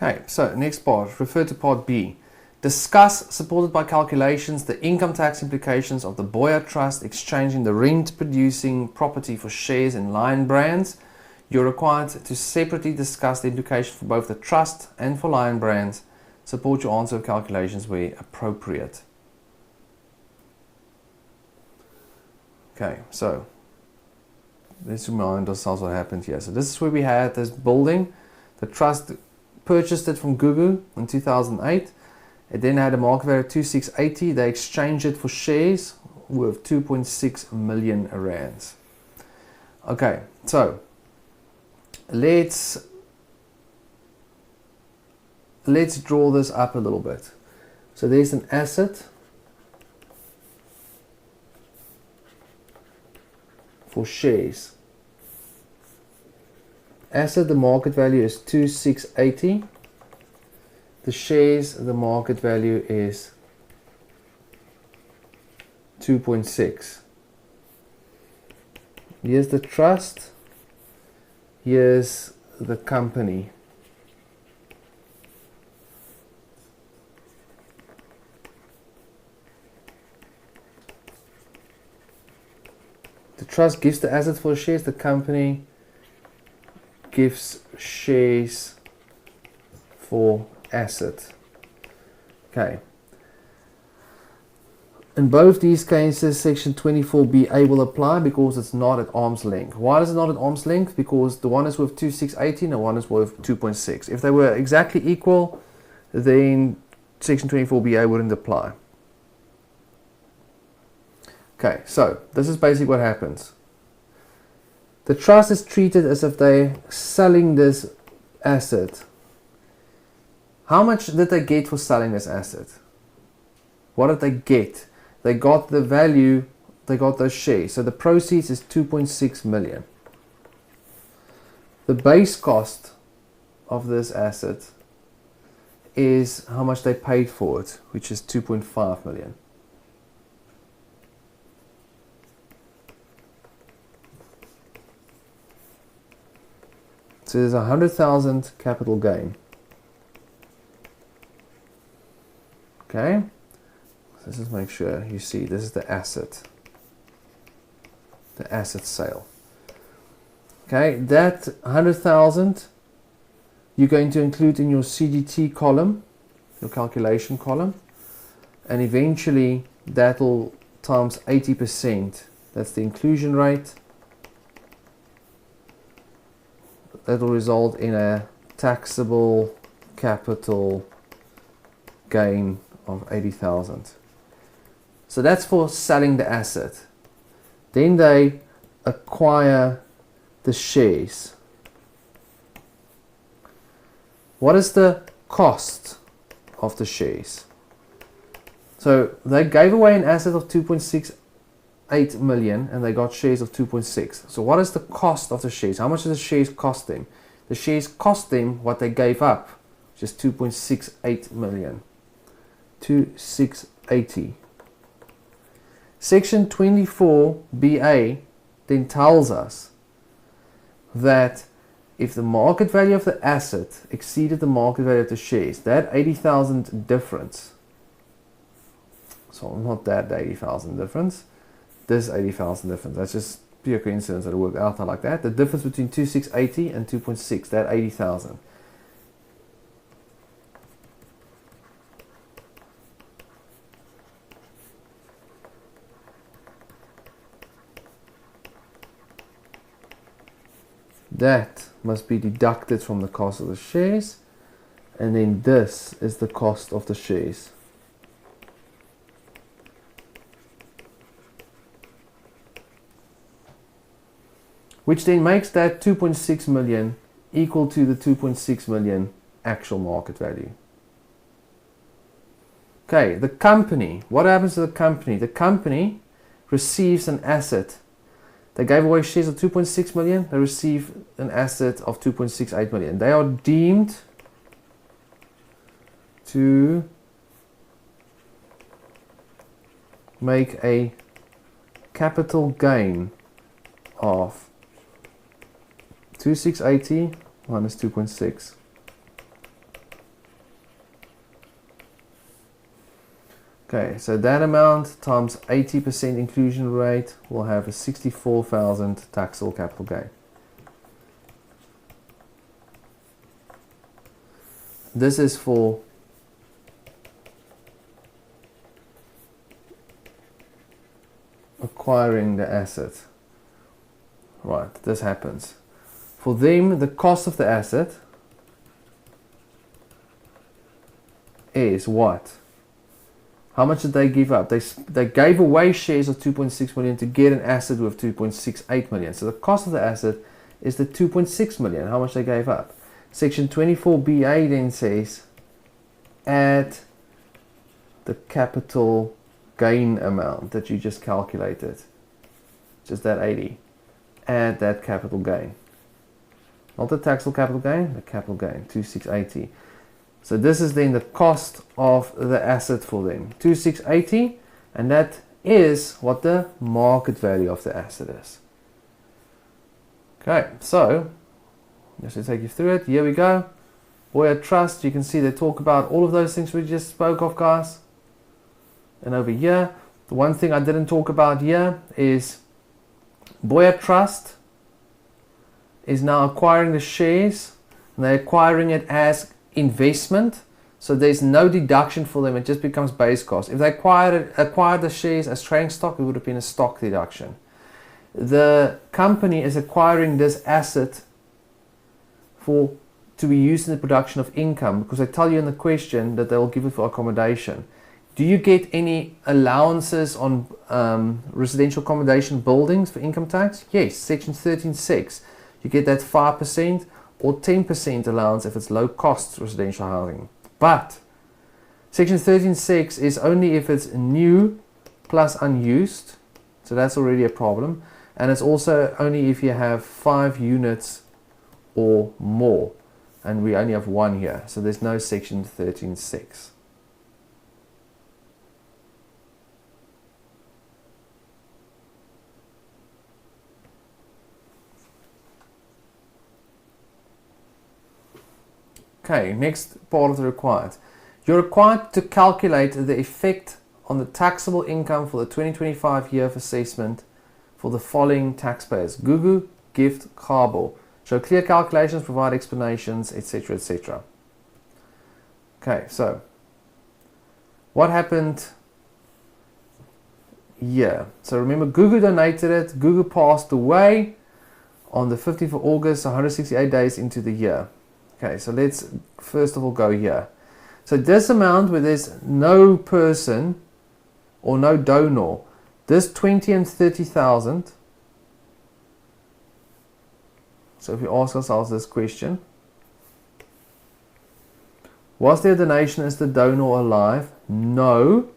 Okay, so next part, refer to part B. Discuss, supported by calculations, the income tax implications of the Boyer Trust exchanging the rent-producing property for shares in Lion Brands. You're required to separately discuss the implication for both the trust and for Lion Brands. Support your answer with calculations where appropriate. Okay, so let's remind ourselves what happened here. So this is where we had this building. The trust purchased it from Gugu in 2008. It then had a market value of 2680. They exchanged it for shares worth 2.6 million rands. Okay, so let's draw this up a little bit. So there's an asset for shares. Asset, the market value is 2680. The shares, the market value is 2.6. Here's the trust. Here's the company. The trust gives the asset for shares. The company gives shares for asset. Okay. In both these cases, section 24BA will apply because it's not at arm's length. Why is it not at arm's length? Because the one is worth 2680 and the one is worth 2.6. If they were exactly equal, then section 24BA wouldn't apply. Okay, so this is basically what happens. The trust is treated as if they're selling this asset. How much did they get for selling this asset? What did they get? They got the value, they got those shares. So the proceeds is 2.6 million. The base cost of this asset is how much they paid for it, which is 2.5 million. So there's 100,000 capital gain. Okay, let's just make sure you see this is the asset sale. Okay, that 100,000 you're going to include in your CGT column, your calculation column, and eventually that'll times 80%. That's the inclusion rate. That will result in a taxable capital gain of 80,000. So that's for selling the asset. Then they acquire the shares. What is the cost of the shares? So they gave away an asset of 2.68 million and they got shares of 2.6. So what is the cost of the shares? How much does the shares cost them? The shares cost them what they gave up, which is 2.68 million. 2680. Section 24BA then tells us that if the market value of the asset exceeded the market value of the shares, that 80,000 difference, so not that 80,000 difference, this 80,000 difference, that's just pure coincidence that it worked out like that. The difference between 2680 and 2.6, that 80,000. That must be deducted from the cost of the shares, and then this is the cost of the shares. Which then makes that 2.6 million equal to the 2.6 million actual market value. Okay, the company. What happens to the company? The company receives an asset. They gave away shares of 2.6 million. They receive an asset of 2.68 million. They are deemed to make a capital gain of 2680 minus 2.6. Okay, so that amount times 80% inclusion rate will have a 64,000 taxable capital gain. This is for acquiring the asset. Right, this happens. For them, the cost of the asset is what? How much did they give up? They gave away shares of 2.6 million to get an asset worth 2.68 million. So the cost of the asset is the 2.6 million, how much they gave up. Section 24BA then says add the capital gain amount that you just calculated. Just that 80. Add that capital gain. Not the taxable capital gain, the capital gain, 2680. So this is then the cost of the asset for them, 2680, and that is what the market value of the asset is. Okay, so just to take you through it, here we go. Boyer Trust, you can see they talk about all of those things we just spoke of, guys. And over here, the one thing I didn't talk about here is Boyer Trust is now acquiring the shares, and they're acquiring it as investment, so there's no deduction for them. It just becomes base cost. If they acquired the shares as trading stock, it would have been a stock deduction. The company is acquiring this asset to be used in the production of income, because they tell you in the question that they will give it for accommodation. Do you get any allowances on residential accommodation buildings for income tax? Yes, section 13.6. You get that 5% or 10% allowance if it's low cost residential housing. But section 13.6 is only if it's new plus unused, so that's already a problem. And it's also only if you have 5 units or more, and we only have 1 here, so there's no section 13.6. Okay, next part of the required. You're required to calculate the effect on the taxable income for the 2025 year of assessment for the following taxpayers: Gugu, Gift, Cabo. Show clear calculations, provide explanations, etc., etc. Okay, so what happened here? So remember, Gugu donated it. Gugu passed away on the 15th of August, 168 days into the year. Okay, so let's first of all go here. So this amount where there's no person or no donor, this 20 and 30,000. So if we ask ourselves this question, was there a donation as the donor alive? No.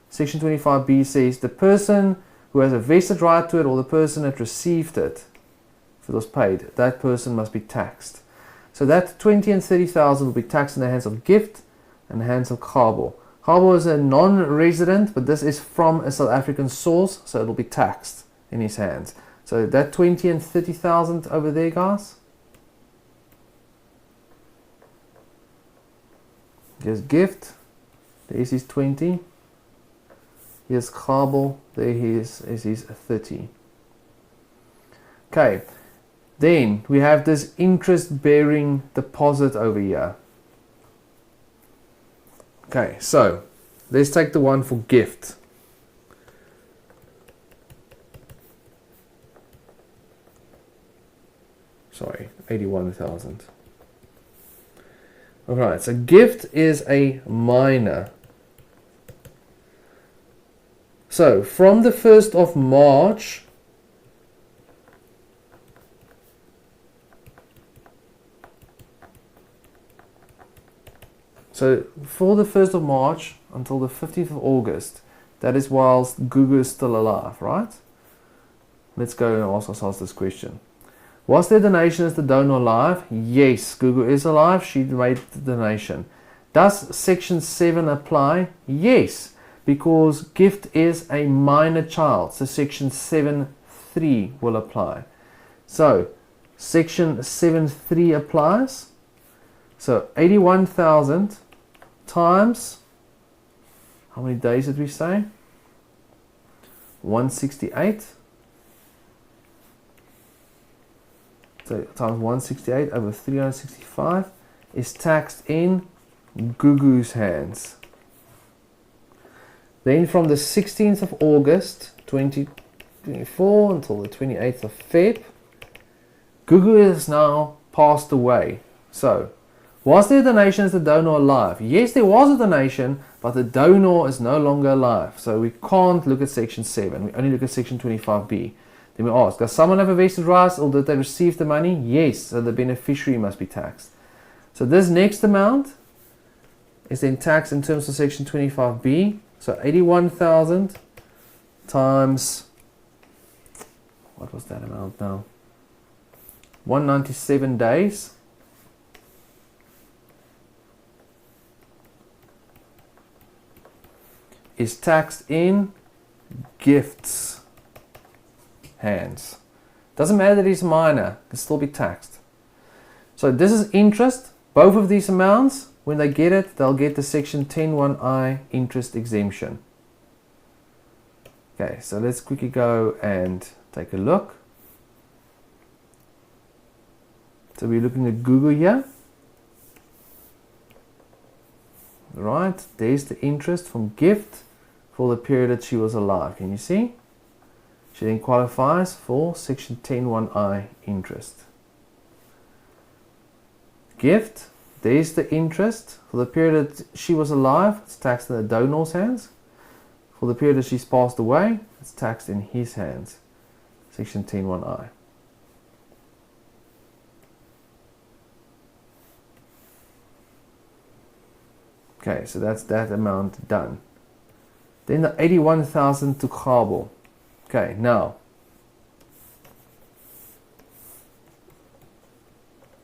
Section 25B says the person who has a vested right to it, or the person that received it, if it was paid, that person must be taxed. So that 20 and 30,000 will be taxed in the hands of Gift and the hands of Cabo. Cabo is a non-resident, but this is from a South African source, so it will be taxed in his hands. So that 20 and 30,000 over there, guys. Here's Gift. There's his 20. Here's Cabo. There he is his 30. Okay. Then we have this interest-bearing deposit over here. Okay, so let's take the one for Gift. Sorry, 81,000. Alright, so Gift is a minor. So from the 1st of March, so for the 1st of March until the 15th of August, that is whilst Gugu is still alive, right? Let's go and ask ourselves this question. Was there donation as the donor alive? Yes, Gugu is alive. She made the donation. Does section 7 apply? Yes, because Gift is a minor child. So section 7.3 will apply. So section 7.3 applies. So 81,000 times, how many days did we say? 168. So times 168 over 365 is taxed in Gugu's hands. Then from the 16th of August 2024 until the 28th of Feb, Gugu is now passed away. So, was there a donation? Is the donor alive? Yes, there was a donation, but the donor is no longer alive. So we can't look at section 7. We only look at section 25B. Then we ask, does someone have a vested rights or did they receive the money? Yes, so the beneficiary must be taxed. So this next amount is then taxed in terms of section 25B. So 81,000 times, what was that amount now? 197 days. Is taxed in gifts hands. Doesn't matter that he's minor, can still be taxed. So this is interest. Both of these amounts, when they get it, they'll get the section 10(1)(I) interest exemption. Okay, so let's quickly go and take a look. So we're looking at Google here. Right, there's the interest from gift for the period that she was alive. Can you see? She then qualifies for section 10(1)(I) interest. Gift, there's the interest for the period that she was alive. It's taxed in the donor's hands. For the period that she's passed away, it's taxed in his hands. Section 10(1)(I). Okay, so that's that amount done. Then the 81,000 to Gabo. Okay, now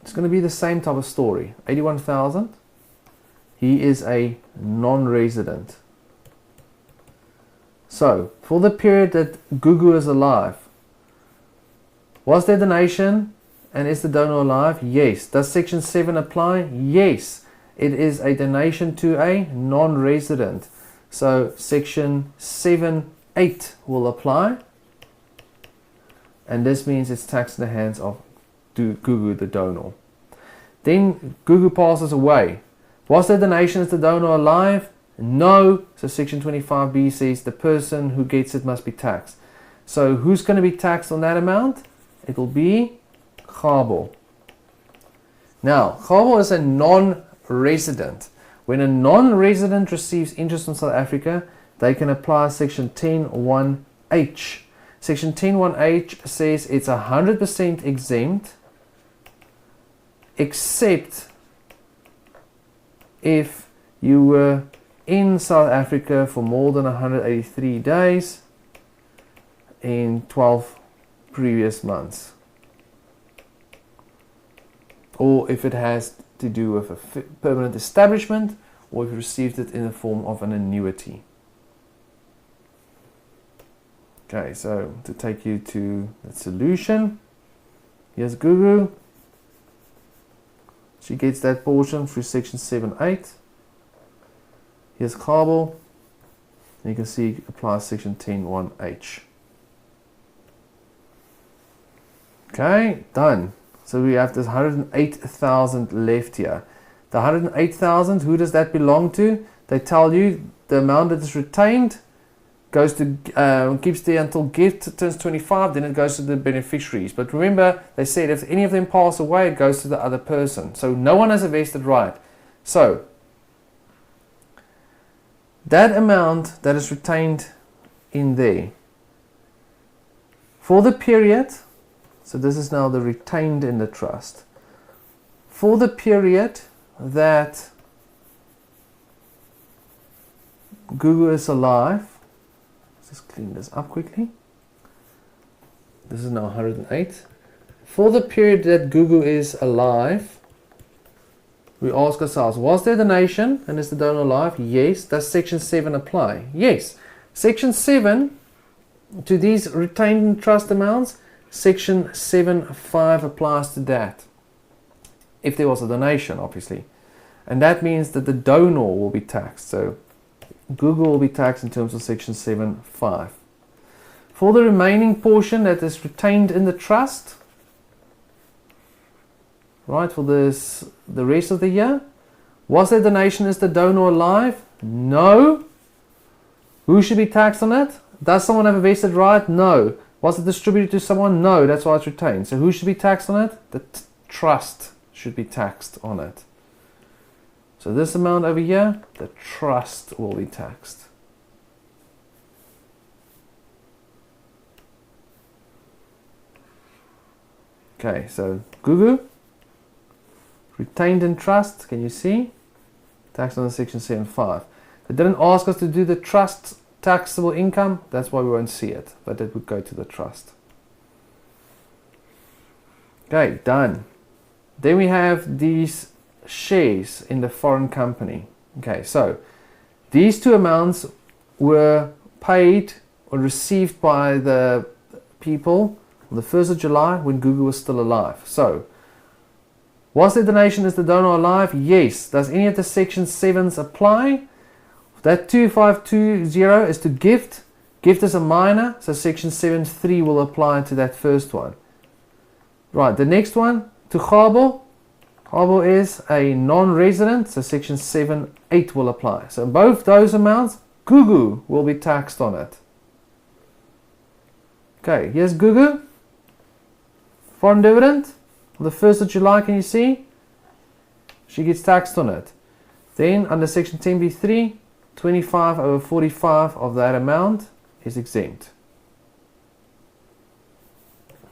it's going to be the same type of story. 81,000. He is a non-resident. So, for the period that Gugu is alive, was there donation and is the donor alive? Yes. Does section 7 apply? Yes. It is a donation to a non-resident. So, section 7(8) will apply. And this means it's taxed in the hands of Gugu, the donor. Then Gugu passes away. Was the donation as the donor alive? No. So section 25B says the person who gets it must be taxed. So who's going to be taxed on that amount? It will be Gabo. Now, Gabo is a non-resident. When a non-resident receives interest from South Africa, they can apply section 10(1)(H). Section 10(1)(H) says it's 100% exempt, except if you were in South Africa for more than 183 days in 12 previous months, or if it has to do with a permanent establishment, or if you received it in the form of an annuity. Okay, so to take you to the solution, here's Gugu. She gets that portion through section 7(8). Here's Gabo. And you can see it applies section 10(1)(H). Okay, done. So we have this 108,000 left here. The 108,000, who does that belong to? They tell you the amount that is retained goes to keeps there until gift turns 25, then it goes to the beneficiaries. But remember, they said if any of them pass away, it goes to the other person. So no one has a vested right. So that amount that is retained in there for the period, so this is now the retained in the trust, for the period that Gugu is alive. Let's just clean this up quickly. This is now 108. For the period that Gugu is alive, we ask ourselves, was there donation and is the donor alive? Yes. Does section 7 apply? Yes. Section 7, to these retained trust amounts, section 7(5) applies to that. If there was a donation, obviously. And that means that the donor will be taxed. So Google will be taxed in terms of section 7(5). For the remaining portion that is retained in the trust, right, for this, the rest of the year, was the donation, is the donor alive? No. Who should be taxed on it? Does someone have a vested right? No. Was it distributed to someone? No. That's why it's retained. So who should be taxed on it? The trust should be taxed on it. So this amount over here, the trust will be taxed. Okay, so Gugu, retained in trust, can you see? Taxed under section 7(5). They didn't ask us to do the trust taxable income, that's why we won't see it, but it would go to the trust. Okay, done. Then we have these shares in the foreign company. Okay, so these two amounts were paid or received by the people on the 1st of July when Google was still alive. So, was the donation, is the donor alive? Yes. Does any of the section 7s apply? That 2520 is to gift. Gift is a minor, so section 7(3) will apply to that first one. Right, the next one, to Gabo. Gabo is a non-resident, so section 7(8) will apply. So both those amounts, Gugu will be taxed on it. Okay, here's Gugu. Foreign dividend, on the 1st of July, can you see? She gets taxed on it. Then under section 10(b)(3), 25/45 of that amount is exempt.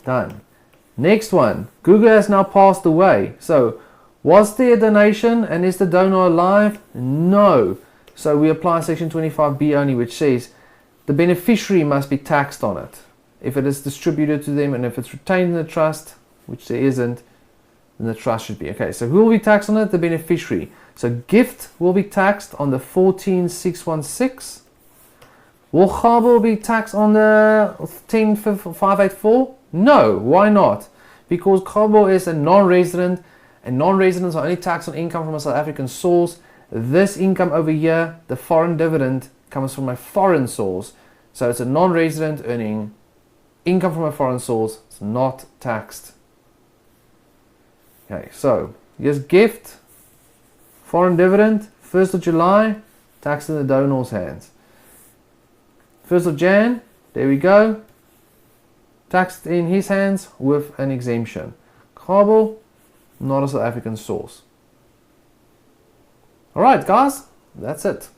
Done. Next one, Gugu has now passed away. So, was there a donation and is the donor alive? No. So we apply section 25(b) only, which says the beneficiary must be taxed on it. If it is distributed to them and if it's retained in the trust, which there isn't, then the trust should be. Okay, so who will be taxed on it? The beneficiary. So gift will be taxed on the 14,616. Will Gabo be taxed on the 10,584? No. Why not? Because Gabo is a non-resident, and non-residents are only taxed on income from a South African source. This income over here, the foreign dividend, comes from a foreign source. So it's a non-resident earning income from a foreign source. It's not taxed. Okay, so here's gift. Foreign dividend, 1st of July, taxed in the donor's hands. 1st of Jan, there we go, taxed in his hands with an exemption. Gabo, not a South African source. Alright guys, that's it.